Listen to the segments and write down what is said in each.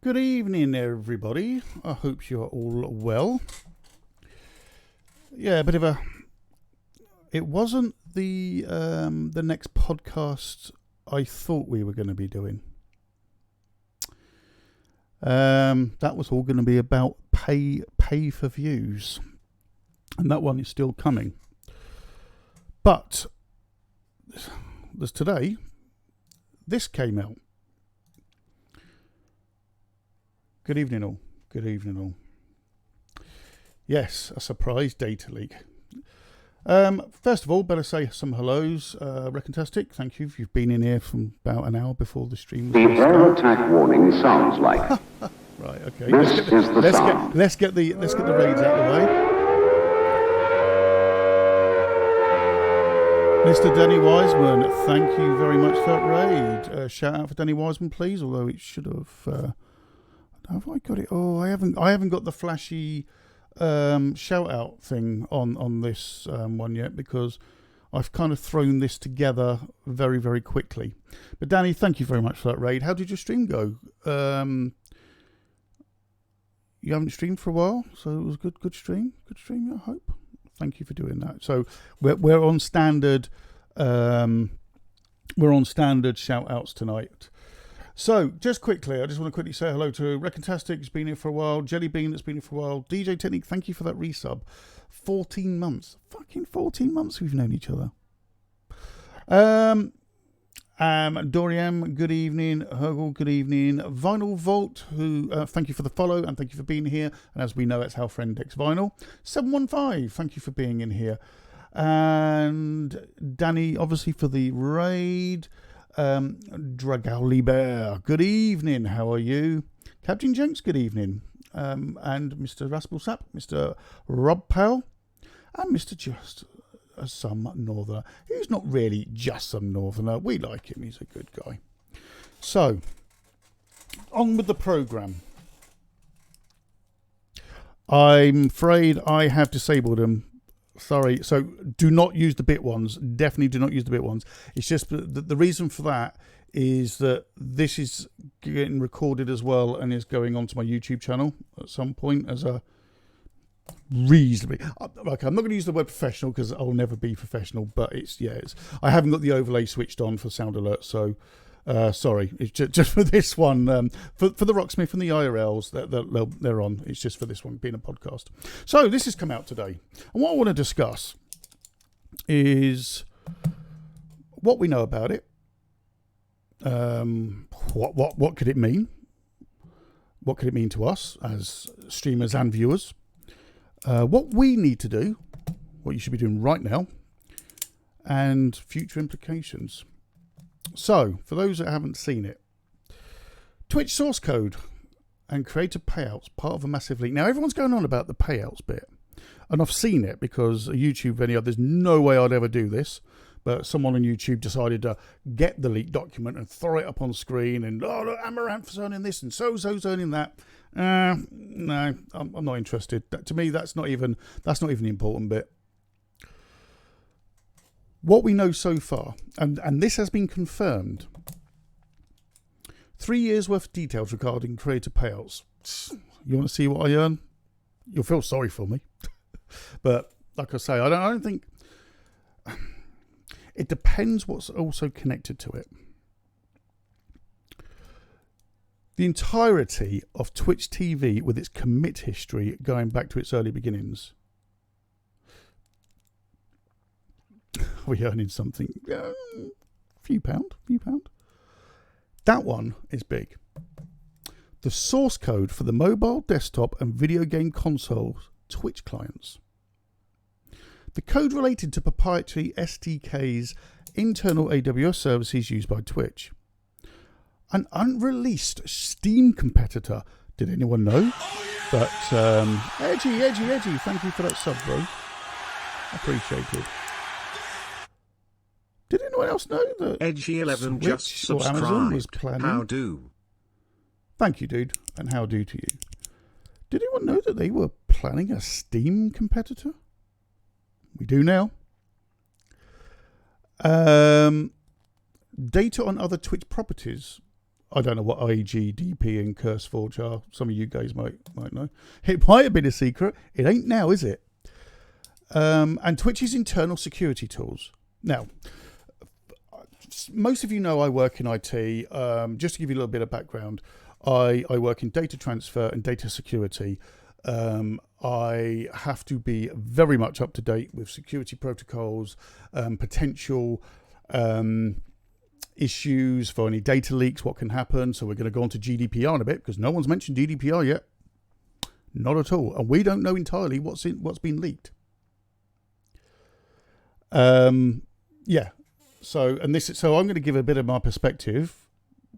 Good evening, everybody. I hope you're all well. Yeah, a bit of a... It wasn't the next podcast I thought we were going to be doing. That was all going to be about pay for views. And that one is still coming. But there's today, this came out. Good evening all. Good evening all. Yes, a surprise data leak. First of all, better say some hellos. Reckontastic, thank you. You've been in here from about an hour before the stream. The air attack warning sounds like. Right, okay. This is the sound. Let's get the raids out of the way. Mr. Danny Wiseman, thank you very much for that raid. Shout out for Danny Wiseman, please. Although it should have. Have I got it? Oh, I haven't got the flashy shout out thing on this one yet because I've kind of thrown this together very, very quickly. But Danny, thank you very much for that raid. How did your stream go? You haven't streamed for a while, so it was a good stream. Good stream, I hope. Thank you for doing that. So we're on standard. We're on standard shout outs tonight. So, just quickly, I just want to quickly say hello to Reckontastic, who's been here for a while. Jellybean, that's been here for a while. DJ Technique, thank you for that resub. 14 months. Fucking 14 months we've known each other. Dorian, good evening. Hergel, good evening. Vinyl Vault, who, thank you for the follow and thank you for being here. And as we know, it's our friend Dex Vinyl. 715, thank you for being in here. And Danny, obviously, for the raid. Dragowly Bear, good evening, how are you? Captain Jenks, good evening. And Mr. Raspelsap, Mr. Rob Powell, and Mr. Just Some Northerner. He's not really just some Northerner, we like him, he's a good guy. So, on with the programme. I'm afraid I have disabled him. Sorry, so do not use the bit ones. Definitely do not use the bit ones. It's just the reason for that is that this is getting recorded as well and is going onto my YouTube channel at some point as a reasonably. Okay, I'm not going to use the word professional because I'll never be professional, but it's I haven't got the overlay switched on for sound alert, so sorry. It's just for this one, for the Rocksmith and the IRLs that they're on. It's just for this one being a podcast. So this has come out today, and what I want to discuss is what we know about it. What could it mean? What could it mean to us as streamers and viewers? What we need to do, what you should be doing right now, and future implications. So, for those that haven't seen it, Twitch source code and creator payouts, part of a massive leak. Now, everyone's going on about the payouts bit, and I've seen it because YouTube video, there's no way I'd ever do this, but someone on YouTube decided to get the leaked document and throw it up on screen, and, oh, look, Amaranth's earning this, and so's earning that. No, I'm not interested. To me, that's not even the important bit. What we know so far, and this has been confirmed, 3 years worth of details regarding creator payouts. You want to see what I earn? You'll feel sorry for me. But like I say, I don't think... It depends what's also connected to it. The entirety of Twitch TV with its commit history going back to its early beginnings. Are we earning something? Few pound. That one is big. The source code for the mobile, desktop and video game consoles Twitch clients. The code related to proprietary SDK's internal AWS services used by Twitch. An unreleased Steam competitor. Did anyone know? But Edgy, thank you for that sub, bro. Appreciated. Did anyone else know that Edgy11 just Switch or Amazon was subscribed. planning? How do? Thank you, dude, and how do to you. Did anyone know that they were planning a Steam competitor? We do now. Data on other Twitch properties I don't know what IGDP and CurseForge are. Some of you guys might know. It might have been a secret. It ain't now, is it? And Twitch's internal security tools. Now, most of you know I work in IT. Just to give you a little bit of background, I work in data transfer and data security. I have to be very much up to date with security protocols, potential issues for any data leaks, what can happen. So we're going to go on to GDPR in a bit because no one's mentioned GDPR yet. Not at all. And we don't know entirely what's been leaked. Yeah. So I'm going to give a bit of my perspective.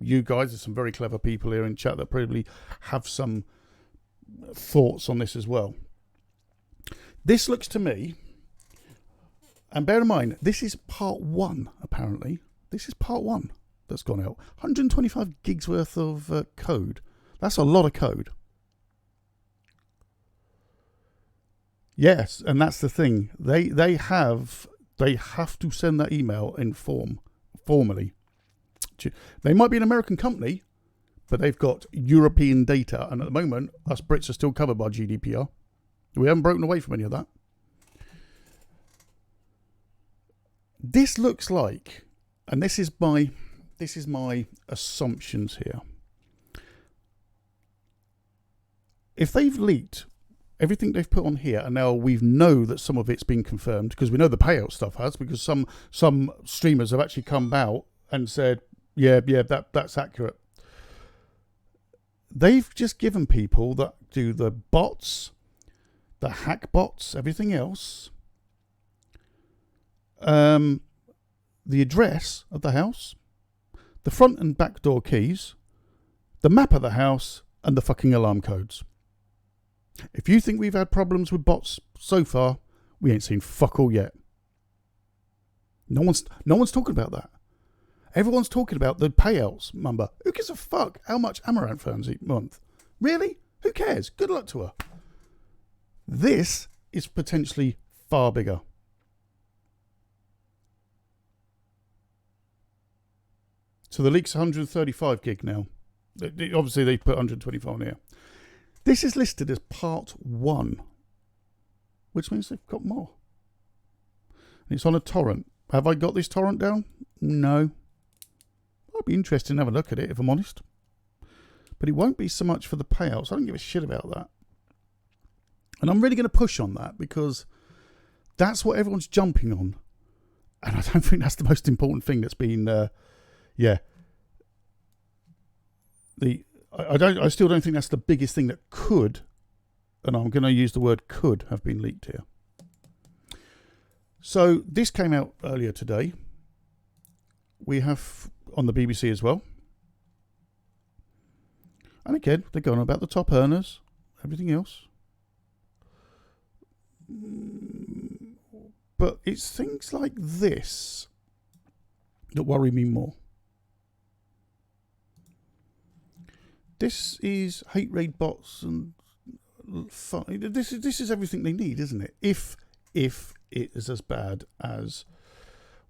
You guys, there's some very clever people here in chat that probably have some thoughts on this as well. This looks to me, and bear in mind, this is part 1, apparently. This is part 1 that's gone out. 125 gigs worth of code. That's a lot of code. Yes, and that's the thing. They have to send that email in formally. They might be an American company, but they've got European data, and at the moment, us Brits are still covered by GDPR. We haven't broken away from any of that. This looks like, and this is my assumptions here. If they've leaked everything they've put on here, and now we know that some of it's been confirmed, because we know the payout stuff has, because some streamers have actually come out and said, yeah, that's accurate. They've just given people that do the bots, the hack bots, everything else, the address of the house, the front and back door keys, the map of the house, and the fucking alarm codes. If you think we've had problems with bots so far, we ain't seen fuck all yet. No one's talking about that. Everyone's talking about the payouts number. Who gives a fuck how much Amaranth earns each month? Really? Who cares? Good luck to her. This is potentially far bigger. So the leak's 135 gig now. Obviously, they put 125 on here. This is listed as part 1, which means they've got more. And it's on a torrent. Have I got this torrent down? No. I'd be interested in having a look at it, if I'm honest. But it won't be so much for the payouts. I don't give a shit about that. And I'm really going to push on that because that's what everyone's jumping on. And I don't think that's the most important thing that's been, I still don't think that's the biggest thing that could, and I'm going to use the word could, have been leaked here. So this came out earlier today. We have on the BBC as well. And again, they're going about the top earners, everything else. But it's things like this that worry me more. This is hate raid bots and fun. This is everything they need, isn't it? If it is as bad as...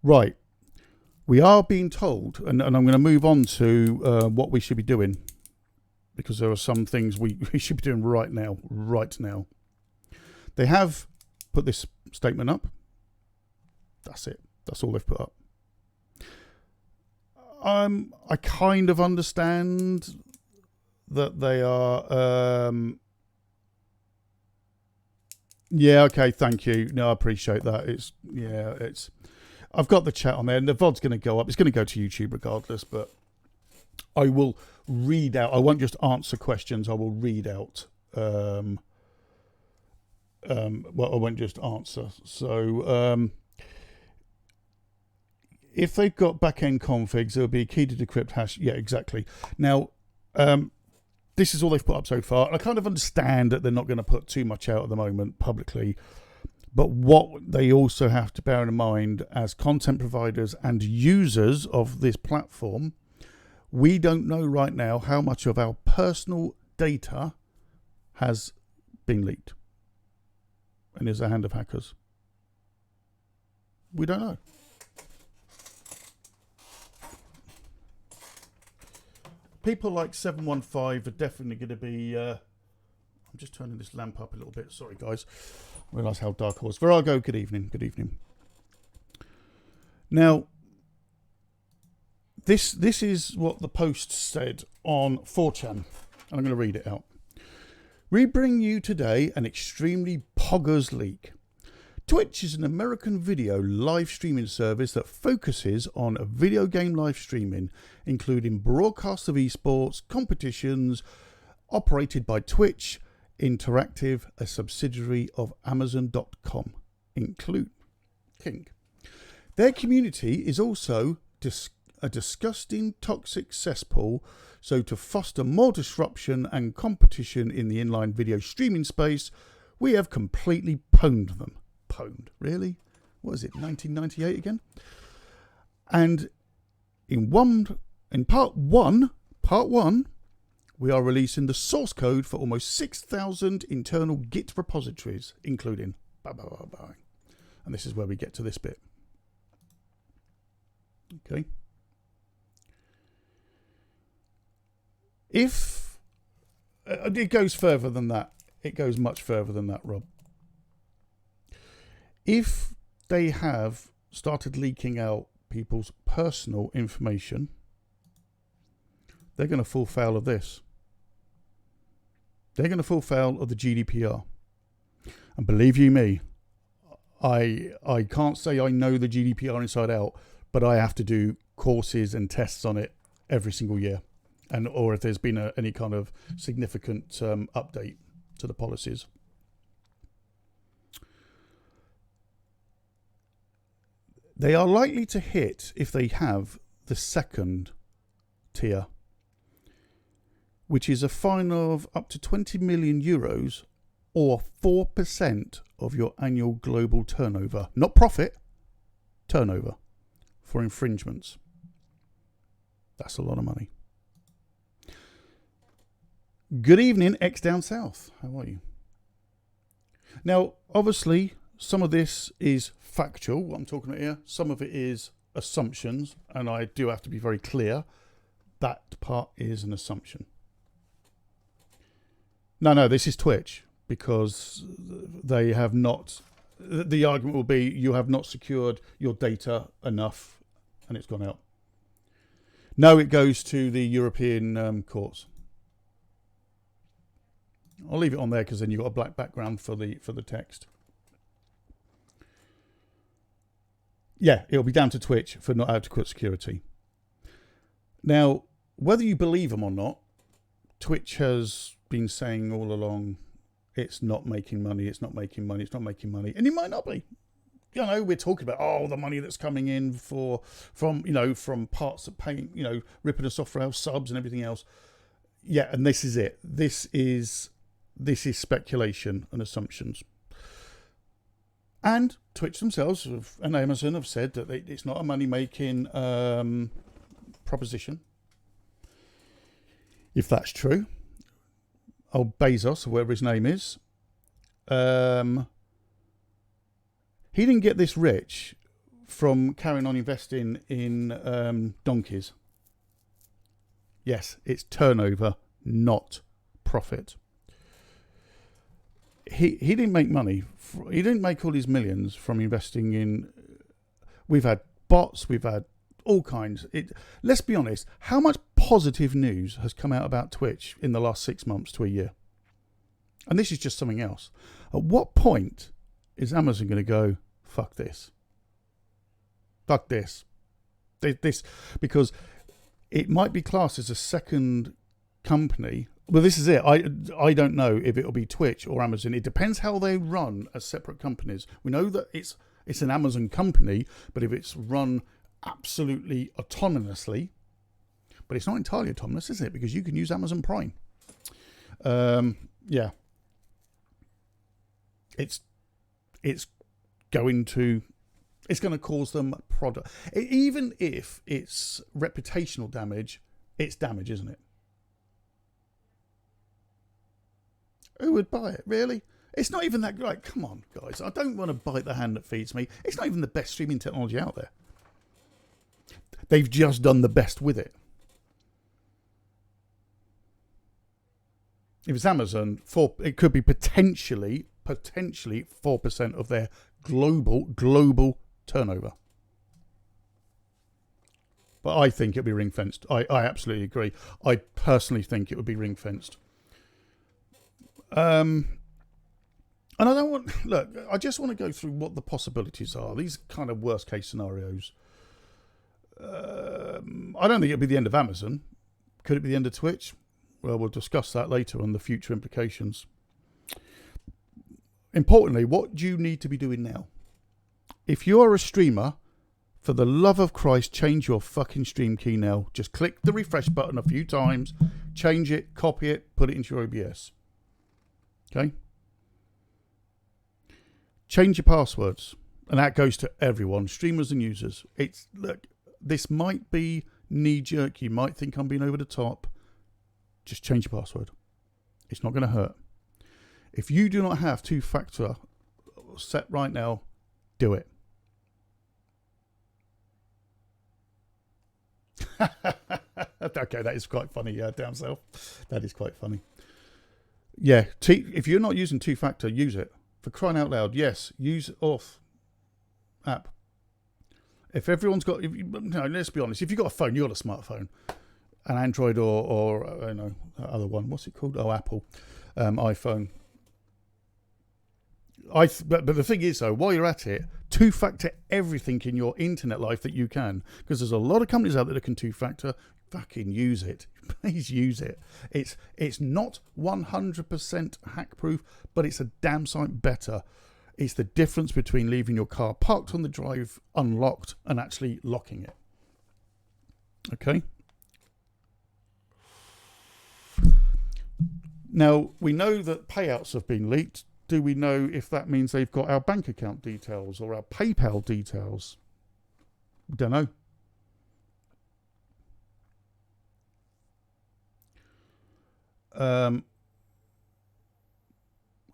Right. We are being told, and I'm going to move on to what we should be doing, because there are some things we should be doing right now. They have put this statement up. That's it. That's all they've put up. I kind of understand that they are... yeah, okay, thank you. No, I appreciate that. I've got the chat on there, and the VOD's going to go up. It's going to go to YouTube regardless, but I will read out. I won't just answer questions. I will read out. Well, I won't just answer. So, if they've got back-end configs, there'll be a key to decrypt hash. Yeah, exactly. Now, this is all they've put up so far. I kind of understand that they're not going to put too much out at the moment publicly. But what they also have to bear in mind as content providers and users of this platform, we don't know right now how much of our personal data has been leaked and is the hand of hackers. We don't know. people like 715 are definitely going to be... I'm just turning this lamp up a little bit. Sorry, guys. I realise how dark it was. Virago, good evening. Good evening. Now, this is what the Post said on 4chan. And I'm going to read it out. We bring you today an extremely poggers leak. Twitch is an American video live streaming service that focuses on video game live streaming, including broadcasts of esports, competitions, operated by Twitch Interactive, a subsidiary of Amazon.com, include King. Their community is also a disgusting, toxic cesspool, so to foster more disruption and competition in the inline video streaming space, we have completely pwned them. Pwned? Really? What is it, 1998 again? And in part one, we are releasing the source code for almost 6,000 internal Git repositories, including... And this is where we get to this bit. Okay. If... it goes further than that. It goes much further than that, Rob. If they have started leaking out people's personal information, they're going to fall foul of this. They're going to fall foul of the GDPR. And believe you me, I can't say I know the GDPR inside out, but I have to do courses and tests on it every single year. Or if there's been any kind of significant update to the policies. They are likely to hit, if they have, the second tier, which is a fine of up to 20 million euros or 4% of your annual global turnover. Not profit, turnover, for infringements. That's a lot of money. Good evening, X Down South. How are you? Now, obviously, some of this is factual, what I'm talking about here. Some of it is assumptions, and I do have to be very clear. That part is an assumption. No, this is Twitch, because they have not... The argument will be you have not secured your data enough, and it's gone out. No, it goes to the European courts. I'll leave it on there because then you've got a black background for the text. Yeah, it'll be down to Twitch for not adequate security. Now, whether you believe them or not, Twitch has been saying all along, it's not making money, it's not making money, it's not making money. And it might not be. You know, we're talking about, the money that's coming in from parts of paying, ripping us off for our subs and everything else. Yeah, and this is it. This is speculation and assumptions. And Twitch themselves and Amazon have said that it's not a money-making proposition. If that's true, old Bezos, or whatever his name is, he didn't get this rich from carrying on investing in donkeys. Yes, it's turnover, not profit. He didn't make money. He didn't make all these millions from investing in... We've had bots. We've had all kinds. Let's be honest. How much positive news has come out about Twitch in the last 6 months to a year? And this is just something else. At what point is Amazon going to go, fuck this? Fuck this. This, because it might be classed as a second company. Well, this is it. I don't know if it'll be Twitch or Amazon. It depends how they run as separate companies. We know that it's an Amazon company, but if it's run absolutely autonomously, but it's not entirely autonomous, is it? Because you can use Amazon Prime. Yeah. It's going to cause them product. Even if it's reputational damage, it's damage, isn't it? Who would buy it, really? It's not even that... Like, come on, guys. I don't want to bite the hand that feeds me. It's not even the best streaming technology out there. They've just done the best with it. if it's Amazon, it could be potentially 4% of their global turnover. But I think it'll be ring fenced. I absolutely agree. I personally think it would be ring fenced. And I don't want, look, I just want to go through what the possibilities are. These kind of worst case scenarios. I don't think it'll be the end of Amazon. Could it be the end of Twitch? Well, we'll discuss that later on the future implications. Importantly, what do you need to be doing now? If you are a streamer, for the love of Christ, change your fucking stream key now. Just click the refresh button a few times, change it, copy it, put it into your OBS. Okay? Change your passwords. And that goes to everyone, streamers and users. Look, this might be knee-jerk. You might think I'm being over the top. Just change your password. It's not going to hurt. If you do not have two-factor set right now, do it. Okay, that is quite funny. Yeah, down south. That is quite funny. Yeah, if you're not using two-factor, use it. For crying out loud, yes, use Auth app. If everyone's got, let's be honest, if you've got a phone, you've got a smartphone. An Android or other one. What's it called? Oh, Apple. iPhone. But the thing is, though, while you're at it, two-factor everything in your internet life that you can. Because there's a lot of companies out there that can two-factor. Fucking use it. Please use it. It's not 100% hack-proof, but it's a damn sight better. It's the difference between leaving your car parked on the drive unlocked and actually locking it. Okay? Now, we know that payouts have been leaked. Do we know if that means they've got our bank account details or our PayPal details? Don't know.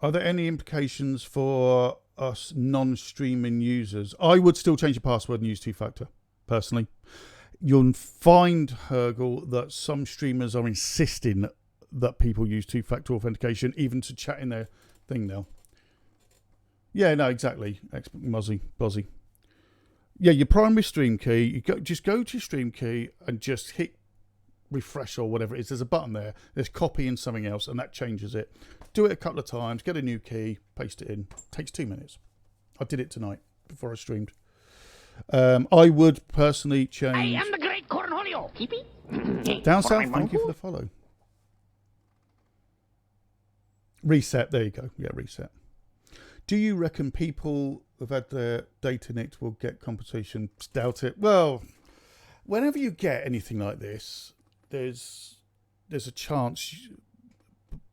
Are there any implications for us non-streaming users? I would still change your password and use two-factor, personally. You'll find, Hergel, that some streamers are insisting that people use two-factor authentication, even to chat in their thing now. Yeah, no, exactly. Bozzy. Yeah, your primary stream key, just go to your stream key and just hit refresh or whatever it is. There's a button there. There's copy and something else, and that changes it. Do it a couple of times, get a new key, paste it in. Takes 2 minutes. I did it tonight before I streamed. I would personally change... I am the great Cornholio. Keepy? Down south, thank you for the follow. Reset, there you go. Yeah, reset. Do you reckon people who've had their data nicked will get compensation? Doubt it. Well, whenever you get anything like this, there's a chance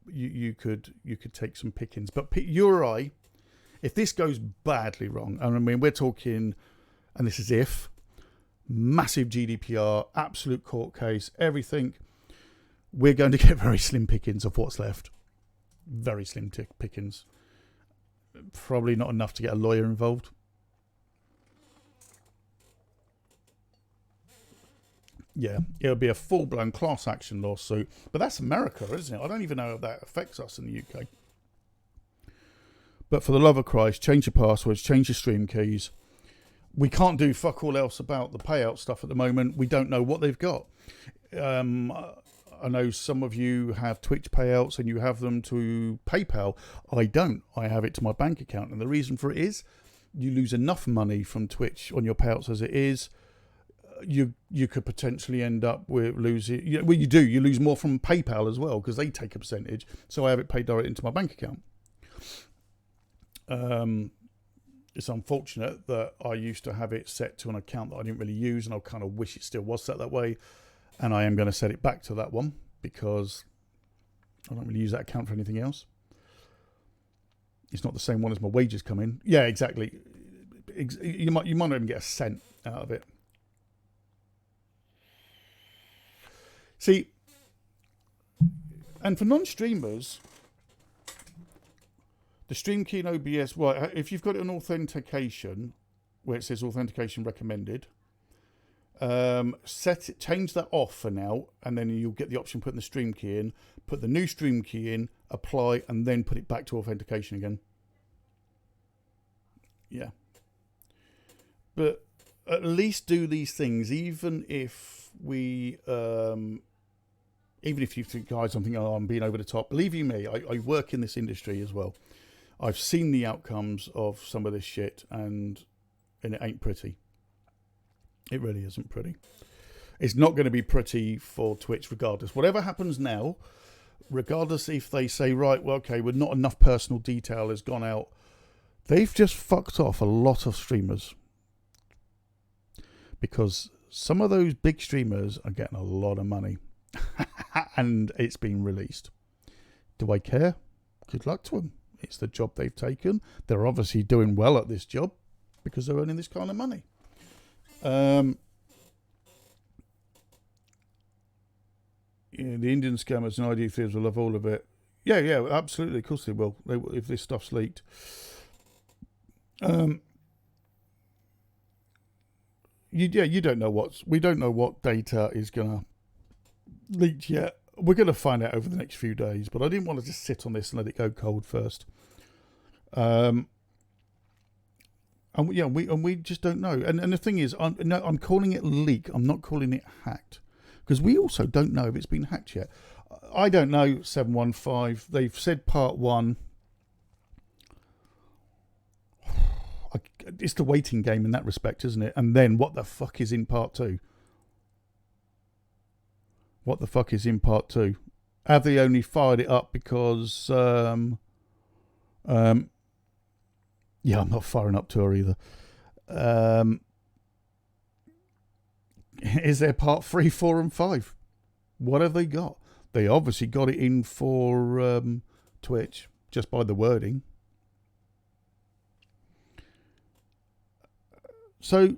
you could take some pickings. But you or I, if this goes badly wrong, and I mean we're talking, and this is if, massive GDPR, absolute court case, everything, we're going to get very slim pickings of what's left. Very slim pickings. Probably not enough to get a lawyer involved. Yeah, it'll be a full-blown class action lawsuit. But that's America, isn't it? I don't even know if that affects us in the UK. But for the love of Christ, change your passwords, change your stream keys. We can't do fuck all else about the payout stuff at the moment. We don't know what they've got. I know some of you have Twitch payouts and you have them to PayPal. I don't. I have it to my bank account. And the reason for it is you lose enough money from Twitch on your payouts as it is. You could potentially end up with losing... Well, you do. You lose more from PayPal as well because they take a percentage. So I have it paid directly into my bank account. It's unfortunate that I used to have it set to an account that I didn't really use, and I kind of wish it still was set that way. And I am going to set it back to that one because I don't really use that account for anything else. It's not the same one as my wages come in. Yeah, exactly. You might not even get a cent out of it. See, and for non-streamers, the stream key in OBS, well, if you've got an authentication where it says authentication recommended, change that off for now, and then you'll get the option putting the stream key in, put the new stream key in, apply, and then put it back to authentication again. Yeah. But at least do these things, even if we, even if you think, guys, I'm thinking, oh, I'm being over the top. Believe you me, I work in this industry as well. I've seen the outcomes of some of this shit, and it ain't pretty. It really isn't pretty. It's not going to be pretty for Twitch regardless. Whatever happens now, regardless if they say, right, well, okay, well, not enough personal detail has gone out, they've just fucked off a lot of streamers. Because some of those big streamers are getting a lot of money. And it's been released. Do I care? Good luck to them. It's the job they've taken. They're obviously doing well at this job because they're earning this kind of money. The Indian scammers and ID thieves will love all of it. Yeah, absolutely. Of course they will. If this stuff's leaked. You don't know we don't know what data is gonna leak yet. We're gonna find out over the next few days. But I didn't want to just sit on this and let it go cold first. And we just don't know. And the thing is, I'm calling it leak. I'm not calling it hacked, because we also don't know if it's been hacked yet. I don't know. 715. They've said part 1. It's the waiting game in that respect, isn't it? And then what the fuck is in part 2? What the fuck is in part 2? Have they only fired it up because yeah, I'm not firing up to her either. Is there part 3, 4 and 5? What have they got? They obviously got it in for Twitch, just by the wording. So,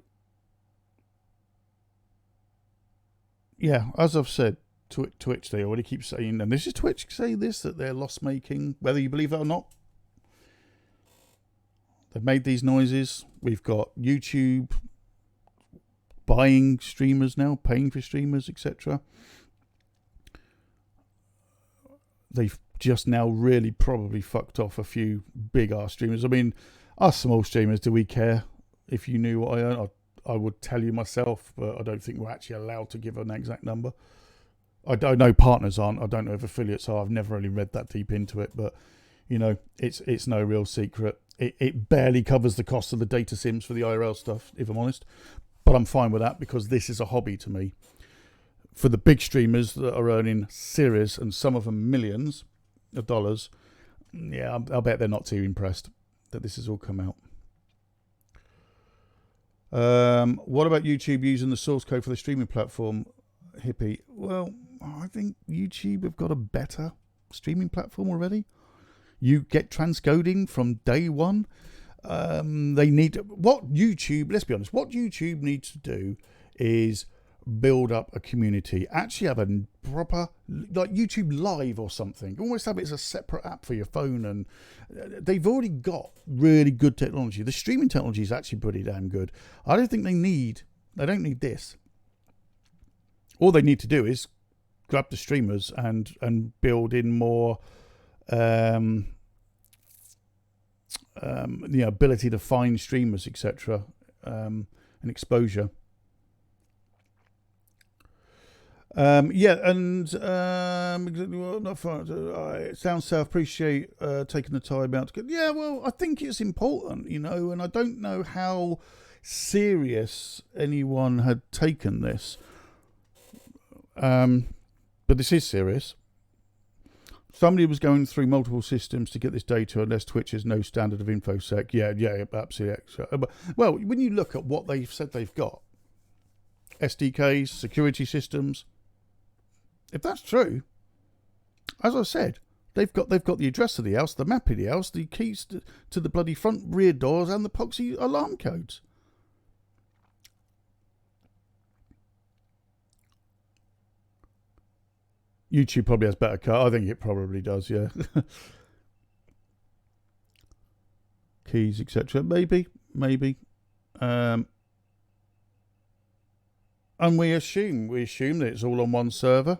yeah, as I've said, Twitch, they already keep saying, and this is Twitch saying this, that they're loss making, whether you believe that or not. They've made these noises. We've got YouTube buying streamers now, paying for streamers, etc. They've just now really probably fucked off a few big ass streamers. I mean, us small streamers, do we care? If you knew what I earn, I would tell you myself, but I don't think we're actually allowed to give an exact number. I don't know, partners aren't. I don't know if affiliates are. I've never really read that deep into it, but you know, it's no real secret. It barely covers the cost of the data sims for the IRL stuff, if I'm honest. But I'm fine with that because this is a hobby to me. For the big streamers that are earning serious, and some of them millions of dollars, yeah, I'll bet they're not too impressed that this has all come out. What about YouTube using the source code for the streaming platform, Hippie? Well, I think YouTube have got a better streaming platform already. You get transcoding from day one. They need what YouTube, let's be honest, what YouTube needs to do is build up a community. Actually have a proper, like YouTube Live or something. Almost have it as a separate app for your phone. And they've already got really good technology. The streaming technology is actually pretty damn good. I don't think they don't need this. All they need to do is grab the streamers and build in more the ability to find streamers, etc., and exposure. Sound South, appreciate taking the time out to go. Yeah, well, I think it's important, you know, and I don't know how serious anyone had taken this, but this is serious. Somebody was going through multiple systems to get this data, unless Twitch is no standard of InfoSec. Yeah, absolutely. Well, when you look at what they've said they've got, SDKs, security systems, if that's true, as I said, they've got the address of the house, the map of the house, the keys to the bloody front, rear doors, and the proxy alarm codes. YouTube probably has better cut. I think it probably does, yeah. Keys, etc. Maybe. And we assume that it's all on one server.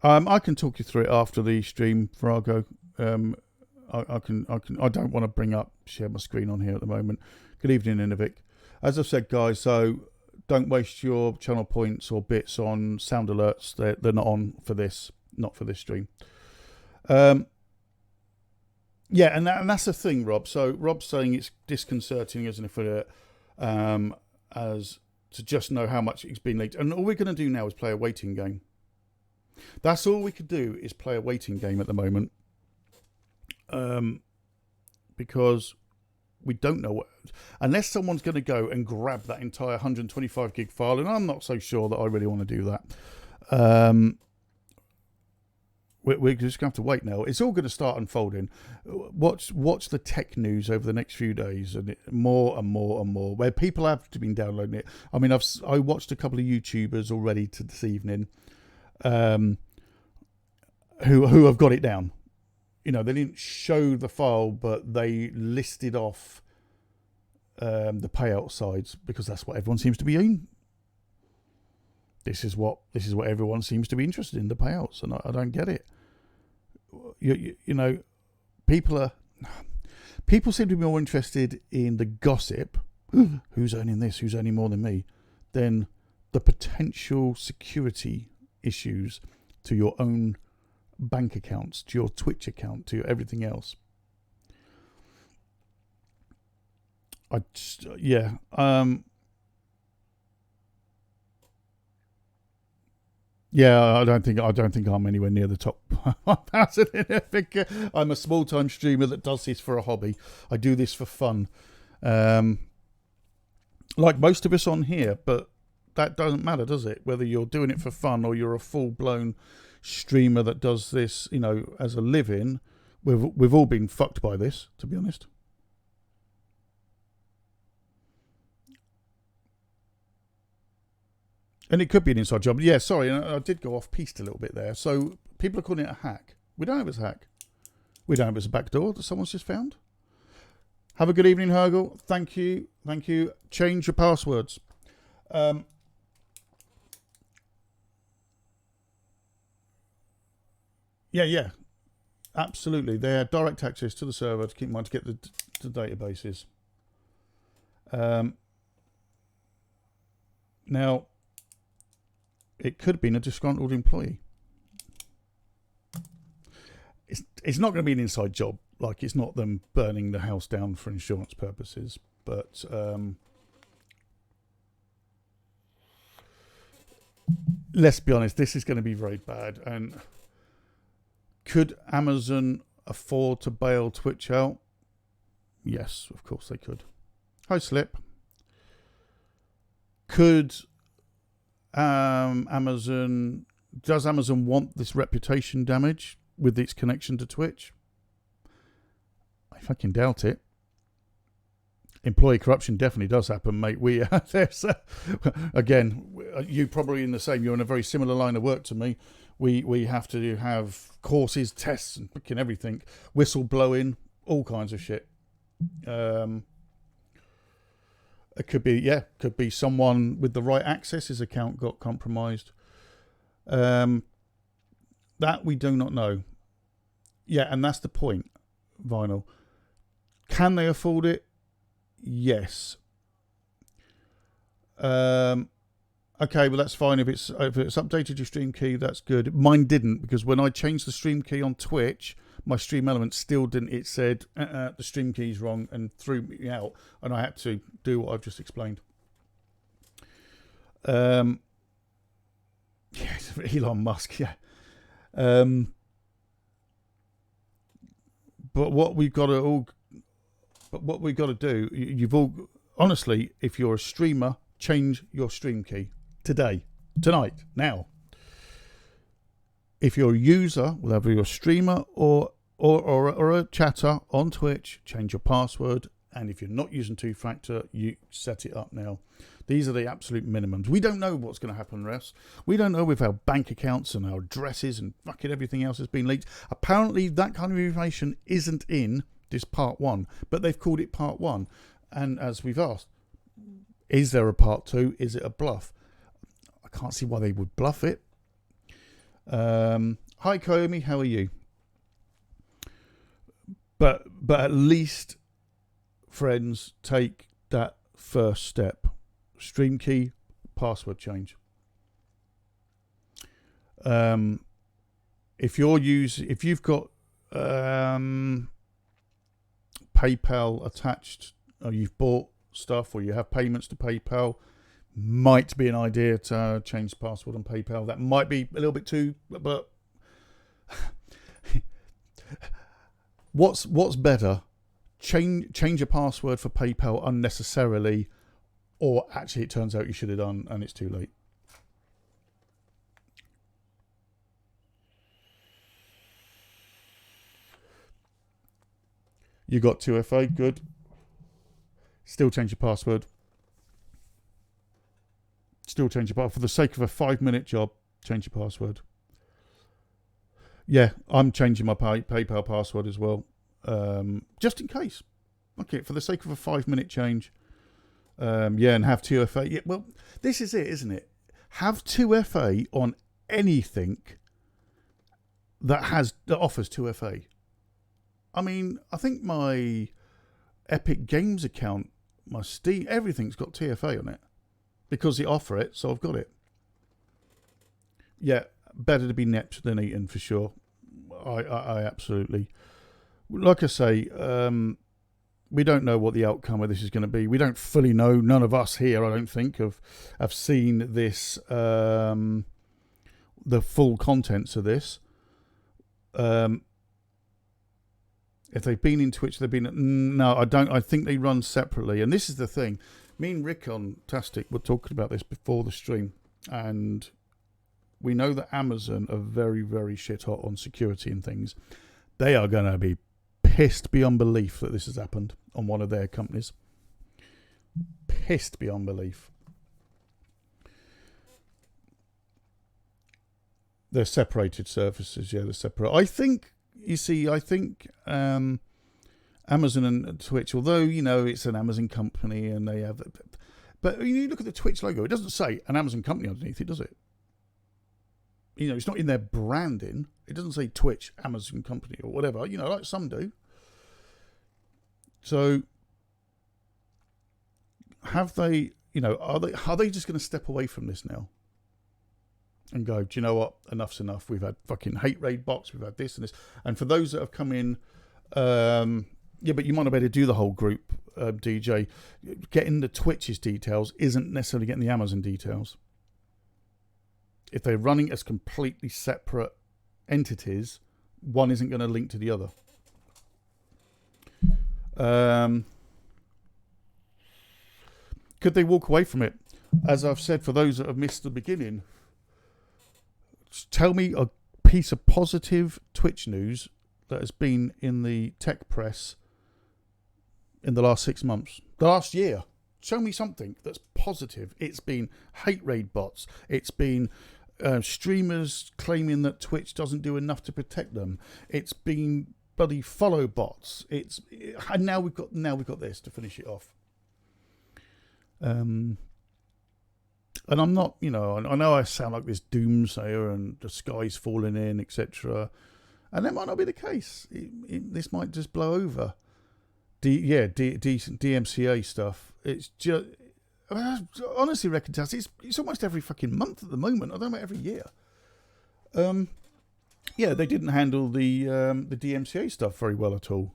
I can talk you through it after the stream, Virago. I don't want to share my screen on here at the moment. Good evening, Innovic. As I've said, guys, so don't waste your channel points or bits on sound alerts. They're not on for this, not for this stream. Yeah, and that's the thing, Rob. So Rob's saying it's disconcerting as an affiliate, as to just know how much it's been leaked. And all we're going to do now is play a waiting game. That's all we could do is play a waiting game at the moment. Because we don't know what, unless someone's going to go and grab that entire 125 gig file, and I'm not so sure that I really want to do that. We're just going to have to wait now. It's all going to start unfolding. Watch the tech news over the next few days, and more and more and more, where people have been downloading it. I mean, I watched a couple of YouTubers already this evening, who have got it down. You know, they didn't show the file, but they listed off the payout sides, because that's what everyone seems to be in. This is what everyone seems to be interested in, the payouts, and I don't get it. You know, people seem to be more interested in the gossip, who's earning this, who's earning more than me, than the potential security issues to your own bank accounts, to your Twitch account, to everything else. I don't think I'm anywhere near the top 1,000 in Epic. I'm a small-time streamer that does this for a hobby. I do this for fun, like most of us on here. But that doesn't matter, does it? Whether you're doing it for fun or you're a full-blown streamer that does this, you know, as a living. We've all been fucked by this, to be honest. And it could be an inside job. Yeah, sorry, I did go off-piste a little bit there. So people are calling it a hack. We don't know if it's a hack. We don't know if it's a backdoor that someone's just found. Have a good evening, Hergel. Thank you. Change your passwords. Yeah. Absolutely. They had direct access to the server to keep in mind to get the databases. Now, it could have been a disgruntled employee. It's not going to be an inside job. Like, it's not them burning the house down for insurance purposes. But let's be honest, this is going to be very bad. And could Amazon afford to bail Twitch out? Yes, of course they could. Hi, Slip. Does Amazon want this reputation damage with its connection to Twitch? I fucking doubt it. Employee corruption definitely does happen, mate. Again, you probably in the same. You're in a very similar line of work to me. We have to have courses, tests, and fucking everything. Whistle blowing, all kinds of shit. It could be someone with the right access. His account got compromised. That we do not know. Yeah, and that's the point, Vinyl. Can they afford it? Yes. Okay, well that's fine. If it's updated your stream key, that's good. Mine didn't, because when I changed the stream key on Twitch, my Stream Element still didn't. It said the stream key's wrong and threw me out, and I had to do what I've just explained. Yeah, Elon Musk. Yeah. But what we've got to do, you've all honestly, if you're a streamer, change your stream key today, tonight, now. If you're a user, whether you're a streamer or a chatter on Twitch, change your password. And if you're not using two-factor, you set it up now. These are the absolute minimums. We don't know what's going to happen, refs. We don't know if our bank accounts and our addresses and fucking everything else has been leaked. Apparently, that kind of information isn't in this part 1, but they've called it part 1. And as we've asked, is there a part 2? Is it a bluff? I can't see why they would bluff it. Hi, Komi, how are you? But at least, friends, take that first step. Stream key, password change. If you've got PayPal attached, or you've bought stuff, or you have payments to PayPal, might be an idea to change the password on PayPal. That might be a little bit too, but what's better? Change a password for PayPal unnecessarily, or actually it turns out you should have done and it's too late. You got 2FA, good. Still change your password. Still change your password. For the sake of a 5-minute job, change your password. Yeah, I'm changing my PayPal password as well. Just in case. Okay, for the sake of a 5-minute change. Yeah, and have 2FA. Yeah, well, this is it, isn't it? Have 2FA on anything that offers 2FA. I mean, I think my Epic Games account, my Steam, everything's got TFA on it because they offer it, so I've got it. Yeah, better to be nipped than eaten for sure. I absolutely. Like I say, we don't know what the outcome of this is going to be. We don't fully know. None of us here, I don't think, have seen this, the full contents of this. If they've been in Twitch, they've been... No, I don't. I think they run separately. And this is the thing. Me and Rick on Tastic were talking about this before the stream. And we know that Amazon are very, very shit hot on security and things. They are going to be pissed beyond belief that this has happened on one of their companies. Pissed beyond belief. They're separated services. Yeah, they're separate. I think Amazon and Twitch, although, you know, it's an Amazon company and they have... But you look at the Twitch logo, it doesn't say an Amazon company underneath it, does it? You know, it's not in their branding. It doesn't say Twitch, Amazon company or whatever, you know, like some do. So, have they, you know, are they just going to step away from this now? And go, do you know what? Enough's enough. We've had fucking hate raid bots. We've had this and this. And for those that have come in, yeah, but you might not be able to do the whole group, DJ. Getting the Twitch's details isn't necessarily getting the Amazon details. If they're running as completely separate entities, one isn't going to link to the other. Could they walk away from it? As I've said, for those that have missed the beginning, tell me a piece of positive Twitch news that has been in the tech press in the last 6 months, the last year. Show me something that's positive. It's been hate raid bots. It's been streamers claiming that Twitch doesn't do enough to protect them. It's been bloody follow bots. And now we've got this to finish it off. And I'm not, you know, I know I sound like this doomsayer and the sky's falling in, etc. And that might not be the case. This might just blow over. DMCA stuff. It's just, I honestly reckon, it's almost every fucking month at the moment. I don't know about every year. Yeah, they didn't handle the DMCA stuff very well at all.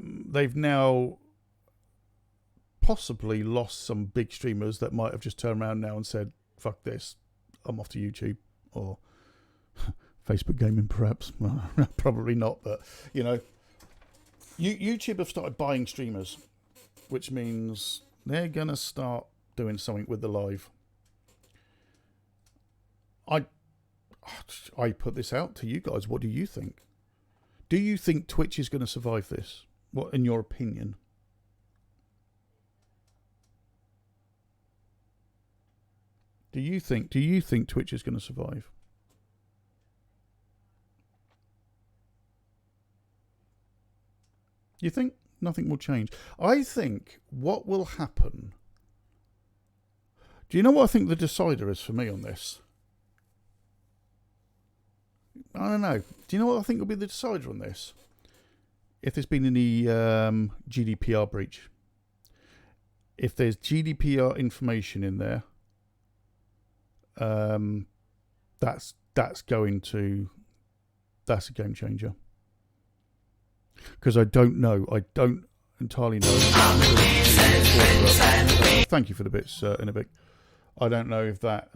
They've now possibly lost some big streamers that might have just turned around now and said, fuck this, I'm off to YouTube or Facebook gaming perhaps. Well, probably not, but you know, YouTube have started buying streamers, which means they're going to start doing something with the live. I put this out to you guys. What do you think? Do you think Twitch is going to survive this? What, in your opinion? Do you think Twitch is going to survive? You think nothing will change? I think what will happen... Do you know what I think the decider is for me on this? I don't know. Do you know what I think will be the decider on this? If there's been any GDPR breach. If there's GDPR information in there, that's a game changer. Because I don't entirely know. Thank you for the bits, Innovic. I don't know if that,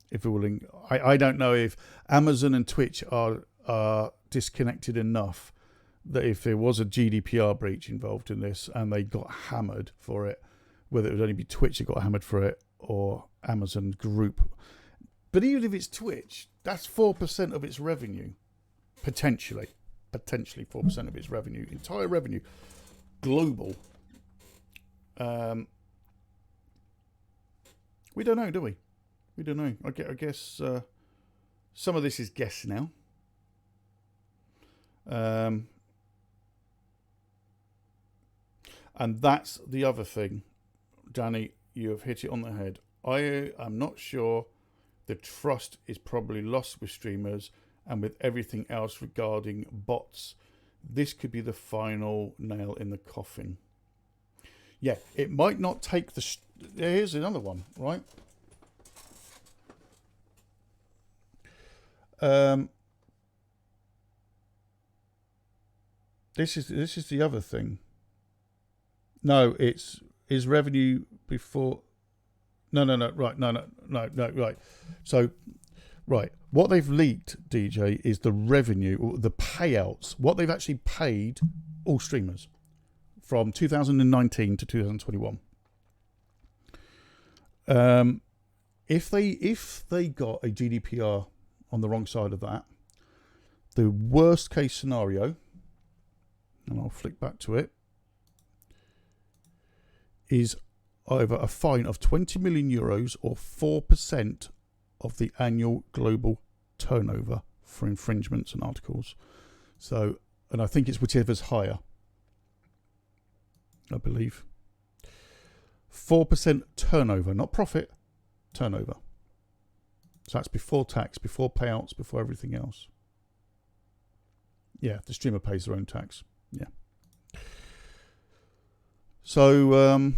if it will. I don't know if Amazon and Twitch are disconnected enough that if there was a GDPR breach involved in this and they got hammered for it, whether it would only be Twitch that got hammered for it or Amazon Group. But even if it's Twitch, that's 4% of its revenue, potentially 4% of its revenue, entire revenue, global. We don't know, do we? We don't know. I guess some of this is guess now. And that's the other thing, Danny, you have hit it on the head. I am not sure the trust is probably lost with streamers and with everything else regarding bots. This could be the final nail in the coffin. Yeah, it might not take the... Here's another one, right? This is the other thing. No, is revenue before... No, right, no, right. So, right, what they've leaked, DJ, is the revenue, or the payouts, what they've actually paid all streamers from 2019 to 2021. If they got a GDPR on the wrong side of that, the worst case scenario, and I'll flick back to it, is either a fine of 20 million euros or 4% of the annual global turnover for infringements and articles. So, and I think it's whichever's higher, I believe. 4% turnover, not profit, turnover. So that's before tax, before payouts, before everything else. Yeah, the streamer pays their own tax. Yeah. So,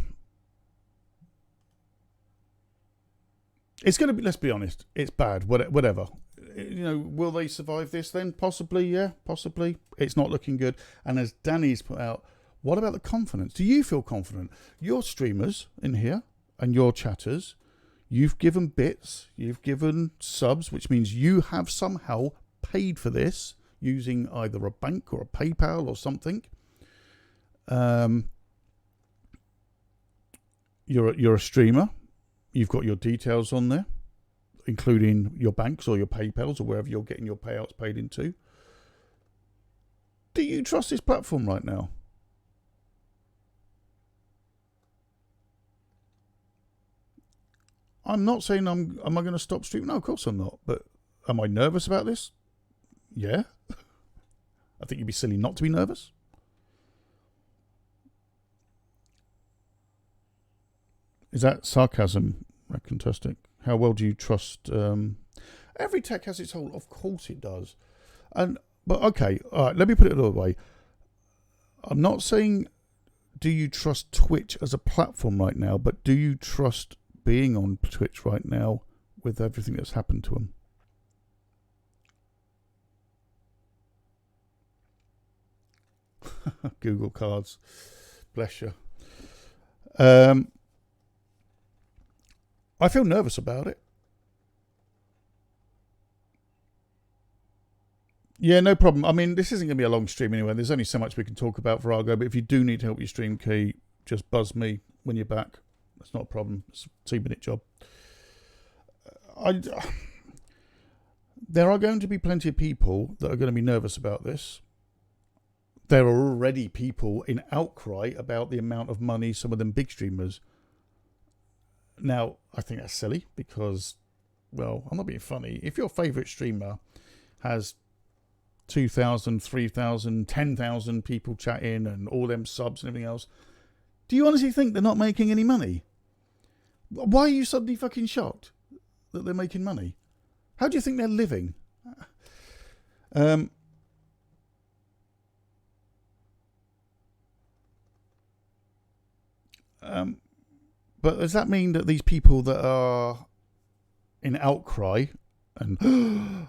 it's going to be, let's be honest, it's bad, whatever. You know, will they survive this then? Possibly, yeah, possibly. It's not looking good. And as Danny's put out, what about the confidence? Do you feel confident? Your streamers in here and your chatters, you've given bits, you've given subs, which means you have somehow paid for this using either a bank or a PayPal or something. You're a streamer. You've got your details on there, including your banks or your PayPals or wherever you're getting your payouts paid into. Do you trust this platform right now? I'm not saying am I going to stop streaming? No, of course I'm not. But am I nervous about this? Yeah. I think you'd be silly not to be nervous. Is that sarcasm, Racontastic? How well do you trust... every tech has its whole... Of course it does. But okay, all right, let me put it another way. I'm not saying do you trust Twitch as a platform right now, but do you trust being on Twitch right now with everything that's happened to them? Google cards. Bless you. I feel nervous about it. Yeah, no problem. I mean, this isn't going to be a long stream anyway. There's only so much we can talk about for Argo, but if you do need help with your stream key, just buzz me when you're back. That's not a problem. It's a 2-minute job. There are going to be plenty of people that are going to be nervous about this. There are already people in outcry about the amount of money some of them big streamers. Now, I think that's silly because, well, I'm not being funny. If your favourite streamer has 2,000, 3,000, 10,000 people chatting and all them subs and everything else. Do you honestly think they're not making any money? Why are you suddenly fucking shocked that they're making money? How do you think they're living? But does that mean that these people that are in outcry and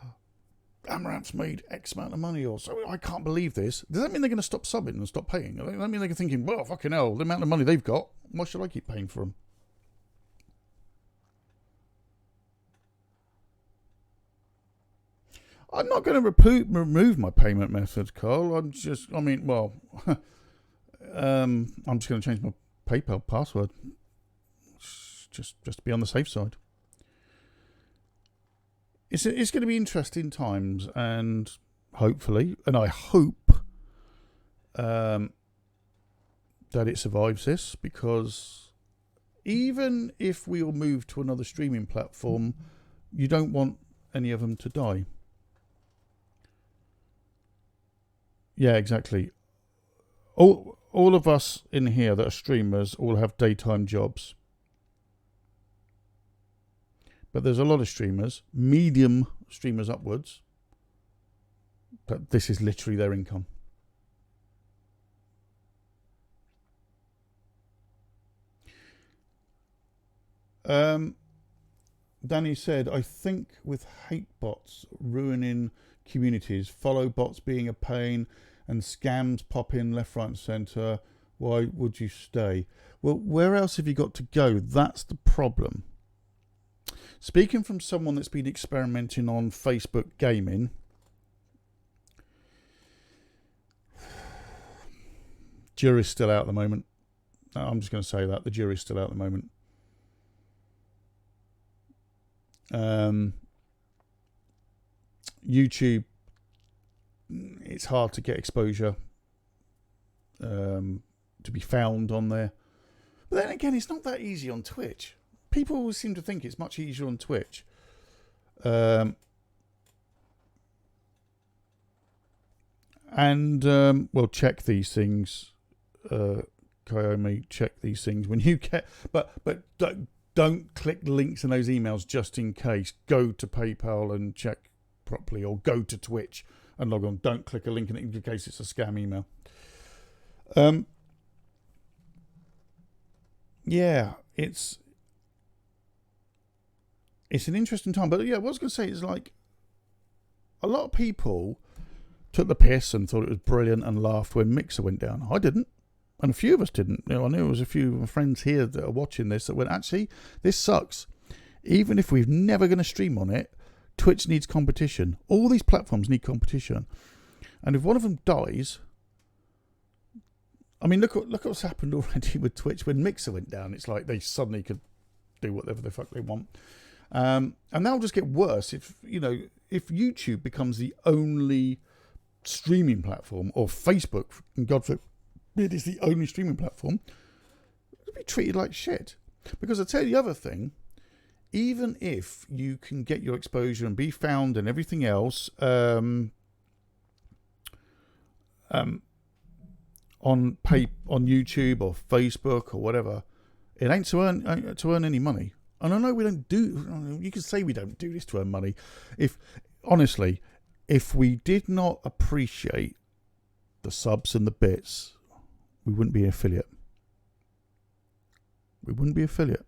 Amaranth's made X amount of money or so, I can't believe this, does that mean they're going to stop subbing and stop paying? Does that mean they're thinking, well, fucking hell, the amount of money they've got, why should I keep paying for them? I'm not going to remove my payment methods, Carl. I'm just going to change my PayPal password just to be on the safe side. It's going to be interesting times, and hopefully, and I hope that it survives this, because even if we all move to another streaming platform, you don't want any of them to die. Yeah, exactly. All of us in here that are streamers all have daytime jobs. But there's a lot of streamers, medium streamers upwards, that this is literally their income. Danny said, I think with hate bots ruining communities, follow bots being a pain, and scams pop in left, right and centre, why would you stay? Well, where else have you got to go? That's the problem. Speaking from someone that's been experimenting on Facebook gaming, jury's still out at the moment. I'm just going to say that. The jury's still out at the moment. YouTube, it's hard to get exposure to be found on there. But then again, it's not that easy on Twitch. People always seem to think it's much easier on Twitch. Well, check these things, Kayomi. Check these things when you get. But don't click links in those emails just in case. Go to PayPal and check properly, or go to Twitch and log on. Don't click a link in case it's a scam email. Yeah, it's an interesting time. But yeah, what I was going to say is, like, a lot of people took the piss and thought it was brilliant and laughed when Mixer went down. I didn't. And a few of us didn't. You know, I know there was a few of my friends here that are watching this that went, actually, this sucks. Even if we're never going to stream on it, Twitch needs competition. All these platforms need competition. And if one of them dies, I mean, look what's happened already with Twitch when Mixer went down. It's like they suddenly could do whatever the fuck they want. And that'll just get worse if YouTube becomes the only streaming platform, or Facebook, and God forbid, it is the only streaming platform, it'll be treated like shit. Because I tell you the other thing, even if you can get your exposure and be found and everything else on YouTube or Facebook or whatever, it ain't to earn any money. And I know we don't do. You can say we don't do this to earn money. If we did not appreciate the subs and the bits, we wouldn't be an affiliate. We wouldn't be affiliate.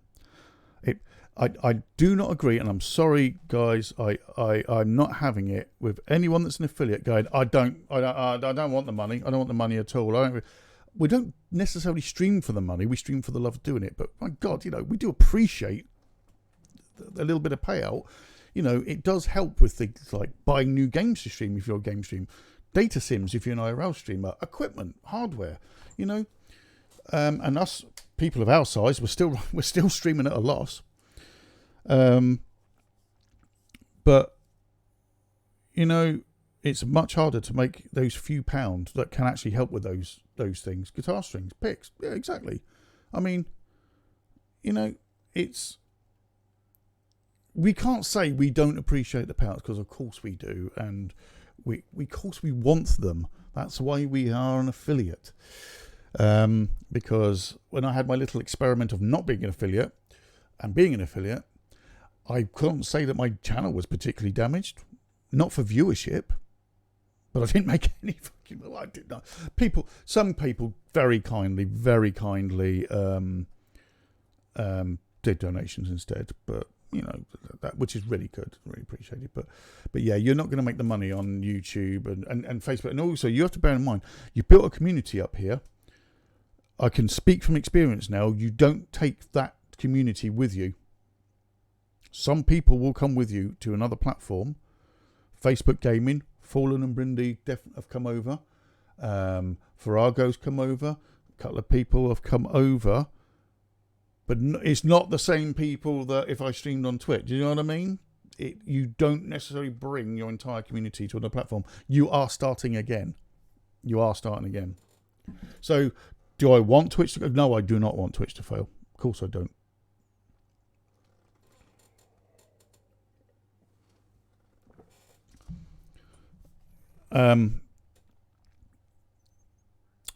I do not agree, and I'm sorry, guys. I'm not having it with anyone that's an affiliate going, I don't want the money. I don't want the money at all. We don't necessarily stream for the money. We stream for the love of doing it. But my God, we do appreciate a little bit of payout. It does help with things like buying new games to stream if you're a game stream, data sims if you're an IRL streamer, equipment, hardware. And us people of our size, we're still streaming at a loss. But it's much harder to make those few pounds that can actually help with those things. Guitar strings, picks, yeah, exactly. I mean, we can't say we don't appreciate the pounds, because of course we do, and of course we want them. That's why we are an affiliate. Because when I had my little experiment of not being an affiliate and being an affiliate, I couldn't say that my channel was particularly damaged. Not for viewership, but I didn't make any fucking... Well, I did not. Some people very kindly did donations instead, but you know, that, which is really good, really appreciated. But yeah, you're not going to make the money on YouTube and Facebook. And also, you have to bear in mind, you built a community up here. I can speak from experience now. You don't take that community with you. Some people will come with you to another platform. Facebook Gaming, Fallen and Brindy definitely have come over. Farrago's come over. A couple of people have come over. But it's not the same people that if I streamed on Twitch. Do you know what I mean? You don't necessarily bring your entire community to another platform. You are starting again. So, do I want Twitch to go? No, I do not want Twitch to fail. Of course I don't.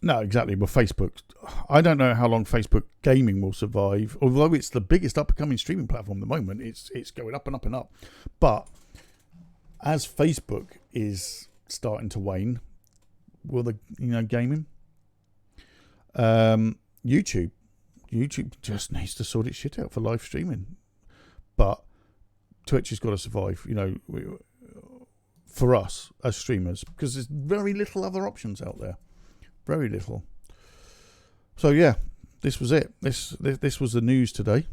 No, exactly. Well, Facebook, I don't know how long Facebook Gaming will survive. Although it's the biggest up-and-coming streaming platform at the moment, it's going up and up and up. But as Facebook is starting to wane, will the gaming? YouTube just needs to sort its shit out for live streaming. But Twitch has got to survive. For us as streamers, because there's very little other options out there. Very little. So yeah, this was it. This was the news today.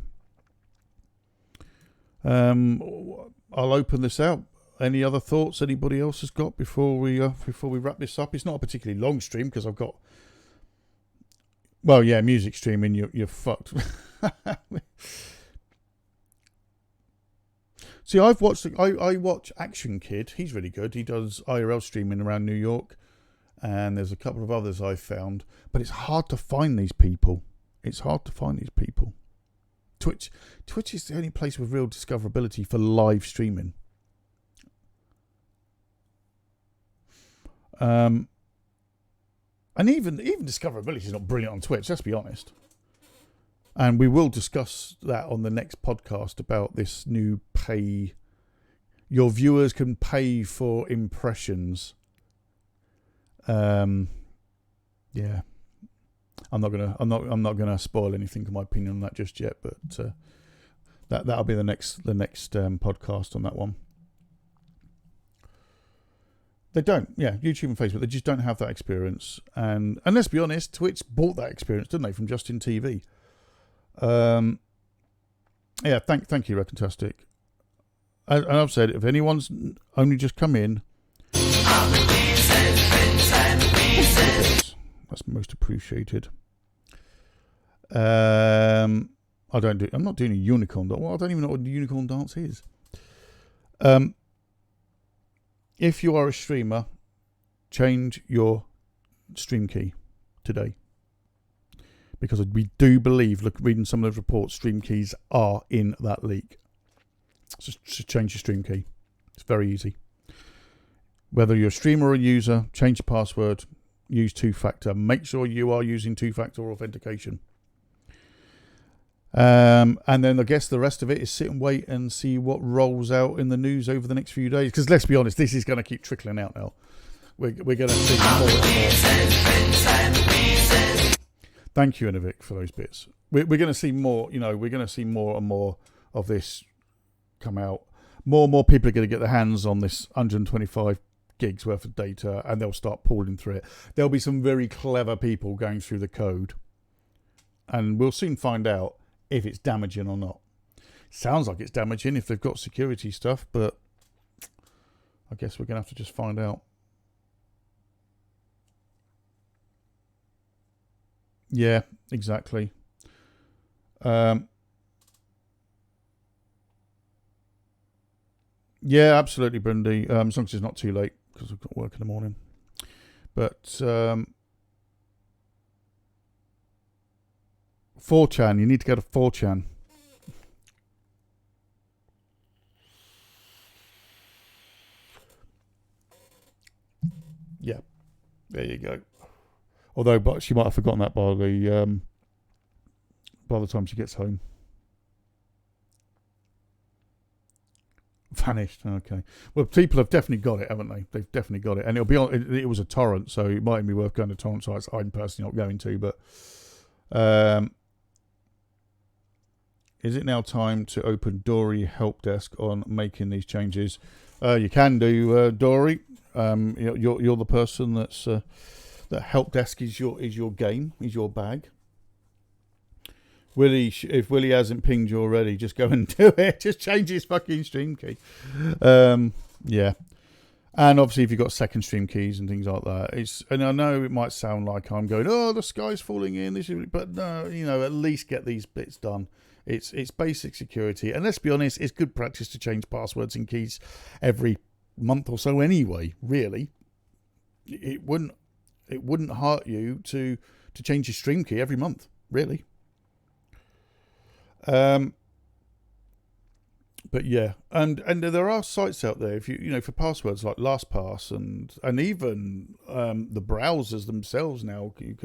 I'll open this out. Any other thoughts anybody else has got before we wrap this up? It's not a particularly long stream because I've got. Well, yeah, music streaming. You're fucked. See, I watch Action Kid. He's really good. He does IRL streaming around New York. And there's a couple of others I've found. But it's hard to find these people. Twitch is the only place with real discoverability for live streaming. And even discoverability is not brilliant on Twitch, let's be honest. And we will discuss that on the next podcast about this new pay. Your viewers can pay for impressions. Yeah, I'm not gonna spoil anything in my opinion on that just yet, but that'll be the next podcast on that one. They don't, yeah, YouTube and Facebook, they just don't have that experience, and let's be honest, Twitch bought that experience, didn't they, from Justin TV? Yeah, thank you, Recontastic. And I've said, if anyone's only just come in. That's most appreciated. I'm not doing a unicorn dance. Well, I don't even know what a unicorn dance is. If you are a streamer, change your stream key today. Because we do believe, reading some of the reports, stream keys are in that leak. So just change your stream key. It's very easy. Whether you're a streamer or a user, change your password, use two-factor. Make sure you are using two-factor authentication. And then I guess the rest of it is sit and wait and see what rolls out in the news over the next few days. Because let's be honest, this is going to keep trickling out now. We're going to see more and more. Thank you, Innovic, for those bits. We're going to see more, we're going to see more and more of this come out. More and more people are going to get their hands on this 125 gigs worth of data, and they'll start pulling through it. There'll be some very clever people going through the code, and we'll soon find out if it's damaging or not. Sounds like it's damaging if they've got security stuff, but I guess we're going to have to just find out. Yeah, exactly. Yeah, absolutely, Brindy. As long as it's not too late, because I've got work in the morning. But 4chan, you need to go to 4chan. There you go. Although, but she might have forgotten that by the time she gets home. Vanished. Okay. Well, people have definitely got it, haven't they? They've definitely got it, and it'll be on. It was a torrent, so it might be worth going to torrent sites. I'm personally not going to, but is it now time to open Dory help desk on making these changes? You can do, Dory. You're the person that's that help desk is your game, is your bag. Willie, if Willie hasn't pinged you already, just go and do it. Just change his fucking stream key. Yeah. And obviously, if you've got second stream keys and things like that, and I know it might sound like I'm going, oh, the sky's falling in, but no, at least get these bits done. It's basic security, and let's be honest, it's good practice to change passwords and keys every month or so anyway. Really, it wouldn't hurt you to change your stream key every month. Really. But yeah, and there are sites out there if you for passwords like LastPass and even the browsers themselves now you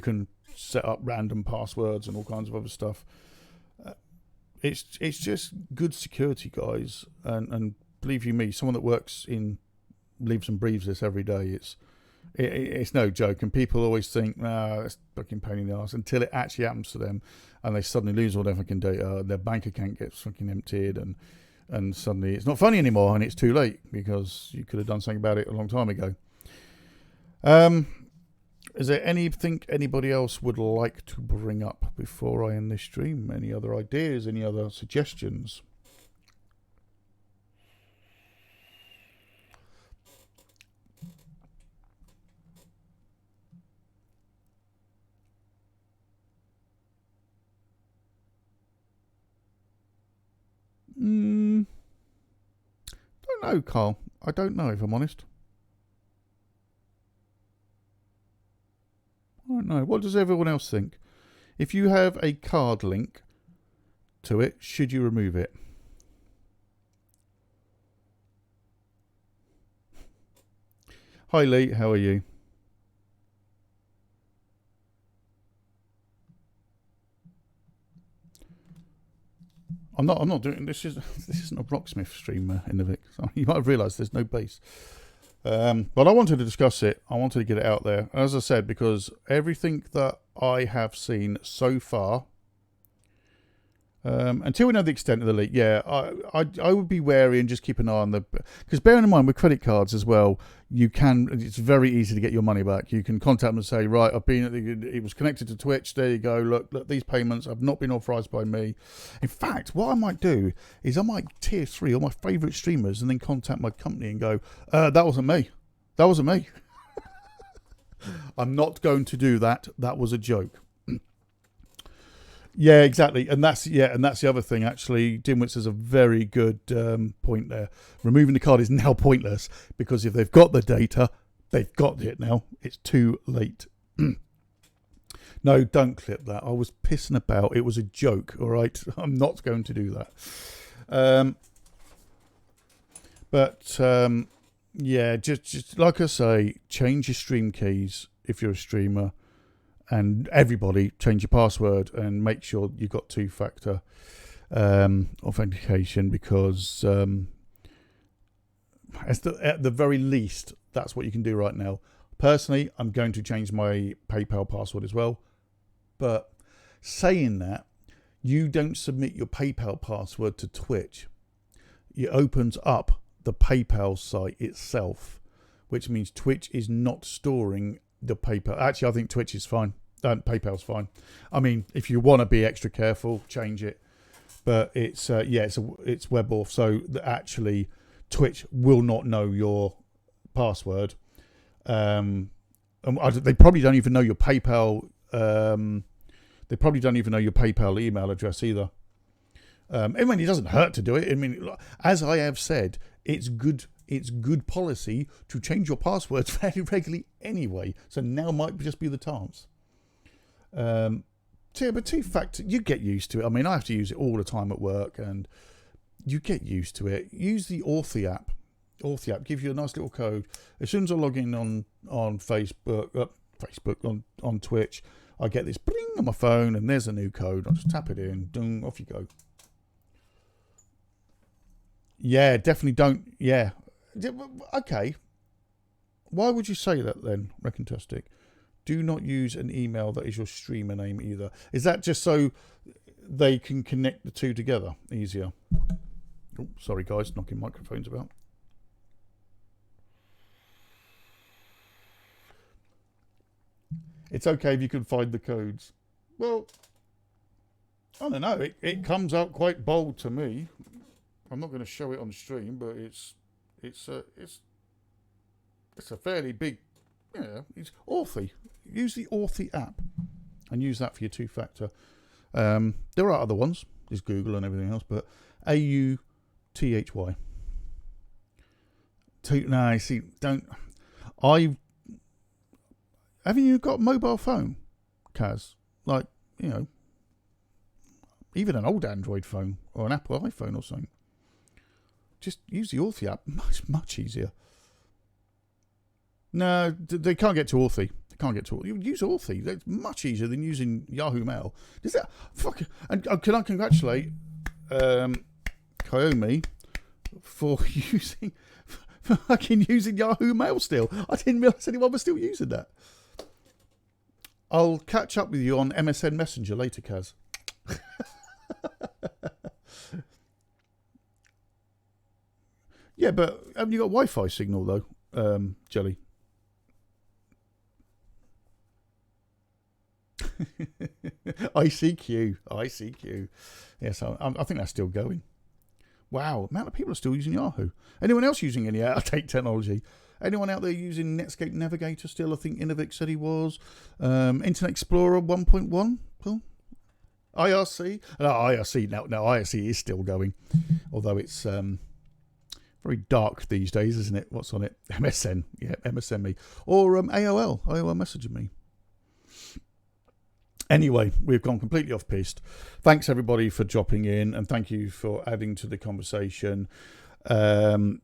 can set up random passwords and all kinds of other stuff. It's just good security, guys, and believe you me, someone that works in lives and breathes this every day. It's no joke, and people always think, it's fucking pain in the arse until it actually happens to them, and they suddenly lose all their fucking data, their bank account gets fucking emptied, and suddenly it's not funny anymore, and it's too late because you could have done something about it a long time ago. Is there anything anybody else would like to bring up before I end this stream? Any other ideas? Any other suggestions? Don't know, Carl. I don't know, if I'm honest. I don't know. What does everyone else think? If you have a card link to it, should you remove it? Hi Lee, how are you? I'm not doing this. This isn't a Rocksmith stream in the Vic. So you might have realised there's no bass. But I wanted to discuss it. I wanted to get it out there. As I said, because everything that I have seen so far, until we know the extent of the leak, yeah, I would be wary and just keep an eye on because bearing in mind with credit cards as well, it's very easy to get your money back. You can contact them and say, right, it was connected to Twitch. There you go. Look, these payments have not been authorised by me. In fact, what I might do is I might tier 3 all my favourite streamers and then contact my company and go, that wasn't me. That wasn't me. I'm not going to do that. That was a joke. Yeah, exactly, and that's the other thing. Actually, Dimwits has a very good point there. Removing the card is now pointless because if they've got the data, they've got it now. It's too late. No, don't clip that. I was pissing about. It was a joke. All right, I'm not going to do that. Yeah, just like I say, change your stream keys if you're a streamer. And everybody change your password and make sure you've got 2-factor authentication because at the very least, that's what you can do right now. Personally, I'm going to change my PayPal password as well. But saying that, you don't submit your PayPal password to Twitch. It opens up the PayPal site itself, which means Twitch is not storing the PayPal. Actually, I think Twitch is fine. PayPal's fine. I mean, if you want to be extra careful, change it. But it's it's WebAuth, so actually Twitch will not know your password. And they probably don't even know your PayPal. They probably don't even know your PayPal email address either. I mean, it doesn't hurt to do it. I mean, as I have said, it's good policy to change your passwords fairly regularly anyway. So now might just be the chance. But 2-factor, you get used to it. I mean, I have to use it all the time at work, and you get used to it. Use the Authy app. Authy app gives you a nice little code. As soon as I log in on Facebook, on Twitch, I get this bling on my phone, and there's a new code. I just tap it in, ding, off you go. Yeah, definitely don't. Yeah, okay. Why would you say that then, Recontastic? Do not use an email that is your streamer name either. Is that just so they can connect the two together easier? Oh, sorry guys, knocking microphones about. It's okay if you can find the codes. Well, I don't know. It comes out quite bold to me. I'm not going to show it on stream, but it's a fairly big. Yeah, it's Authy. Use the Authy app and use that for your two-factor. There are other ones. There's Google and everything else, but AUTHY. No, see, don't. Haven't you got a mobile phone, Kaz? Like, you know, even an old Android phone or an Apple iPhone or something. Just use the Authy app. Much easier. No, they can't get to Authy. They can't get to Authy. Use Authy. That's much easier than using Yahoo Mail. Does that fuck? And can I congratulate Kaomi for using Yahoo Mail still? I didn't realise anyone was still using that. I'll catch up with you on MSN Messenger later, Kaz. Yeah, but haven't you got Wi-Fi signal though, Jelly? ICQ. Yes, I think that's still going. Wow, amount of people are still using Yahoo. Anyone else using any out-of-date technology? Anyone out there using Netscape Navigator still? I think Innovic said he was. Internet Explorer 1.1. Well, IRC. No, IRC. No, IRC is still going. Although it's very dark these days, isn't it? What's on it? MSN. Yeah, MSN me. Or AOL messaging me. Anyway, we've gone completely off piste. Thanks everybody for dropping in, and thank you for adding to the conversation.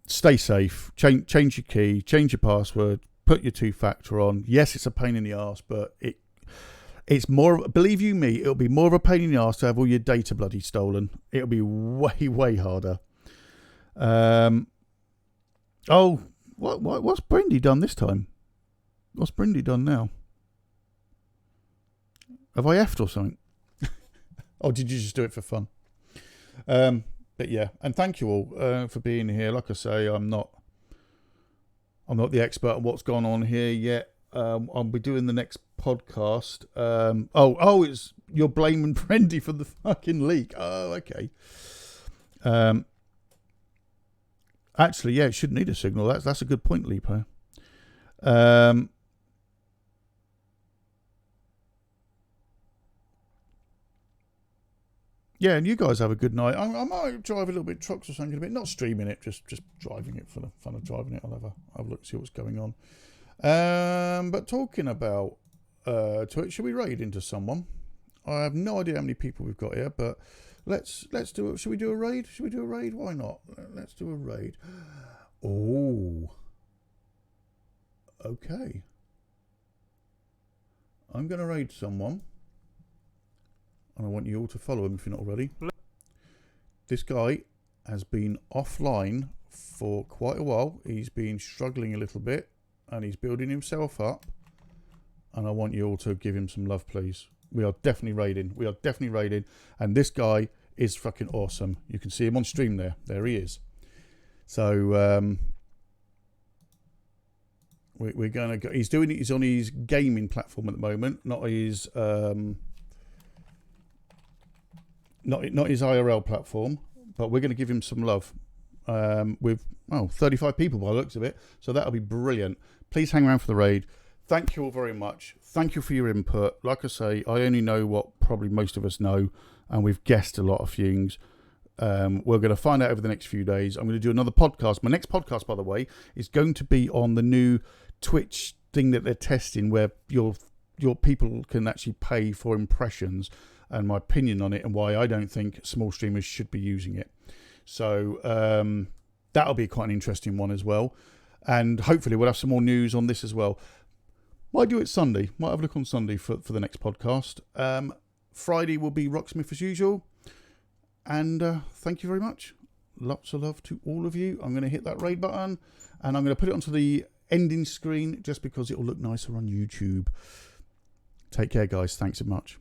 Stay safe. Change your key. Change your password. Put your two-factor on. Yes, it's a pain in the arse, but it's more. Believe you me, it'll be more of a pain in the arse to have all your data bloody stolen. It'll be way harder. Oh, what's Brindy done this time? What's Brindy done now? Have I effed or something? Or did you just do it for fun? But yeah, and thank you all for being here. Like I say, I'm not the expert on what's gone on here yet. I'll be doing the next podcast. It's you're blaming Brendy for the fucking leak. Oh, okay. Actually, yeah, it should need a signal. That's a good point, Lipo. Yeah, and you guys have a good night. I might drive a little bit trucks or something a bit, not streaming it, just driving it for the fun of driving it. I'll have a look and see what's going on. But talking about Twitch, should we raid into someone? I have no idea how many people we've got here, but let's do it. Should we do a raid? Should we do a raid? Why not? Let's do a raid. Oh, okay. I'm going to raid someone. And I want you all to follow him if you're not already. This guy has been offline for quite a while. He's been struggling a little bit and he's building himself up. And I want you all to give him some love, please. We are definitely raiding. And this guy is fucking awesome. You can see him on stream there. There he is. So we're going to go. He's on his gaming platform at the moment, not his not his IRL platform, but we're going to give him some love with 35 people by the looks of it, so that'll be brilliant. Please hang around for the raid. Thank you all very much. Thank you for your input. Like I say, I only know what probably most of us know, and we've guessed a lot of things. We're going to find out over the next few days. I'm going to do another podcast. My next podcast, by the way, is going to be on the new Twitch thing that they're testing, where your people can actually pay for impressions, and my opinion on it and why I don't think small streamers should be using it. So That'll be quite an interesting one as well. And hopefully we'll have some more news on this as well. Might do it Sunday. Might have a look on Sunday for the next podcast. Friday will be Rocksmith as usual. And thank you very much. Lots of love to all of you. I'm going to hit that raid button. And I'm going to put it onto the ending screen just because it will look nicer on YouTube. Take care, guys. Thanks so much.